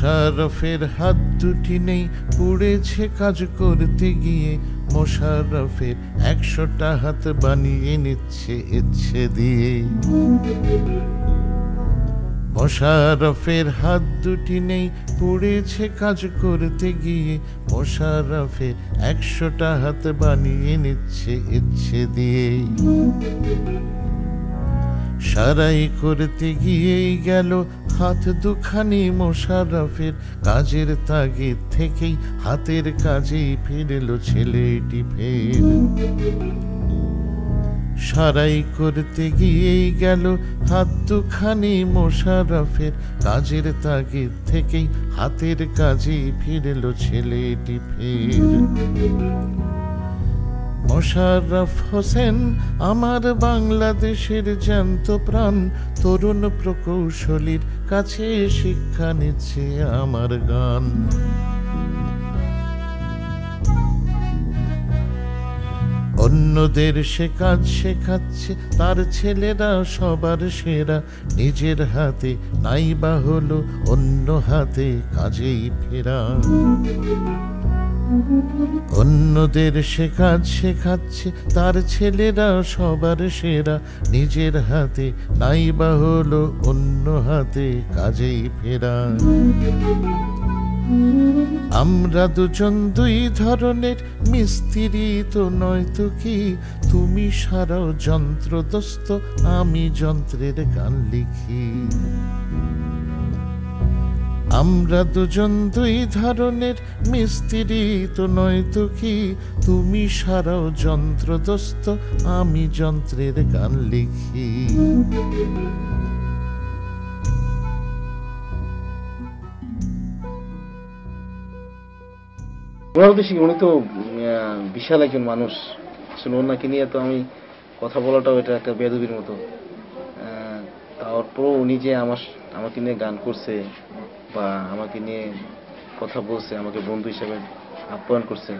মোশাররফের হাত দুটি নেই, পুড়েছে কাজ করতে গিয়ে। মোশাররফের 100টা হাত বানিয়ে নিচ্ছে ইচ্ছে দিয়ে। মোশাররফের হাত দুটি নেই, পুড়েছে কাজ করতে গিয়ে। মোশাররফের 100টা হাত বানিয়ে নিচ্ছে ইচ্ছে দিয়ে। সারাই করতে গিয়েই গেল হাত দুখানি মোশাররফের। কাজের তাগিদ থেকেই হাতের কাজেই ফিরল ছেলেটি ফের। সারাই করতে গিয়েই গেল হাত দুখানি মোশাররফের। কাজের তাগিদ থেকেই হাতের কাজেই ফিরল ছেলেটি ফের। মোশাররফ হোসেন আমার বাংলাদেশের জ্যান্ত প্রাণ। তরুণ প্রকৌশলীর কাছে শিক্ষা নিচ্ছে আমার গান। অন্যদের সে কাজ শেখাচ্ছে, তার ছেলেরা সবার সেরা। নিজের হাতে নাই বা হলো অন্য হাতে কাজেই ফেরা। অন্যদের সে কাজ শেখাচ্ছে, তার ছেলেরা সবার সেরা। নিজের হাতে নাই বা হলো অন্য হাতে কাজেই ফেরা। আমরা দুজন দুই ধরনের মিস্ত্রি তো নয় তো কি। তুমি সারাও যন্ত্রদস্ত, আমি যন্ত্রের গান লিখি। আমরা দুজন দুই ধরনের মিস্ত্রি তো নয় তো কি। তুমি সারাও যন্ত্রদস্ত, আমি যন্ত্রের গান লিখি। উনি তো বিশাল একজন মানুষ। আসলে ওনাকে নিয়ে তো আমি কথা বলাটাও এটা একটা বেয়াদবির মতো। তারপরও উনি যে আমাকে নিয়ে গান করছে বা আমাকে নিয়ে কথা বলছে, আমাকে বন্ধু হিসেবে আপ্যায়ন করছে,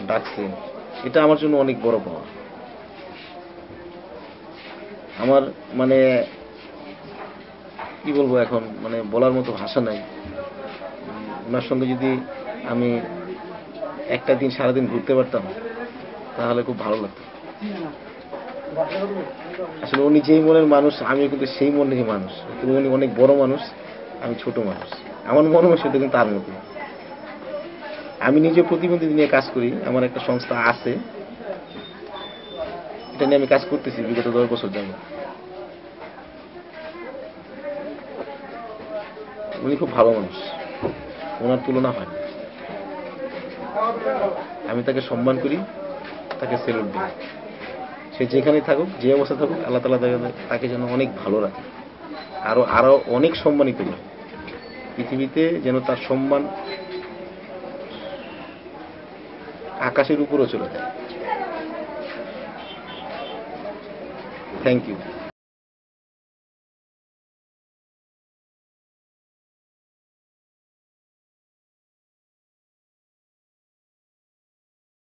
ডাকছে, এটা আমার জন্য অনেক বড় পাওয়া। আমার মানে কি বলবো এখন, মানে বলার মতো ভাষা নাই। ওনার সঙ্গে যদি আমি একটা দিন সারাদিন ঘুরতে পারতাম তাহলে খুব ভালো লাগতো। আসলে উনি যেই মনের মানুষ, আমিও কিন্তু সেই মনেরই মানুষ। কিন্তু উনি অনেক বড় মানুষ, আমি ছোট মানুষ। আমার মনে হয় সেটা কিন্তু তার মতো। আমি নিজে প্রতিবন্ধী নিয়ে কাজ করি, আমার একটা সংস্থা আছে, এটা নিয়ে আমি কাজ করতেছি বিগত 10 বছর যাবত। উনি খুব ভালো মানুষ, ওনার তুলনা হয় না। আমি তাকে সম্মান করি, তাকে সেলুট দিই। সে যেখানে থাকুক, যে অবস্থা থাকুক, আল্লাহ তাআলা তাকে যেন অনেক ভালো রাখে, আরো অনেক সম্মানিত করে পৃথিবীতে, যেন তার সম্মান আকাশের উপরেও চলে যায়। Thank you.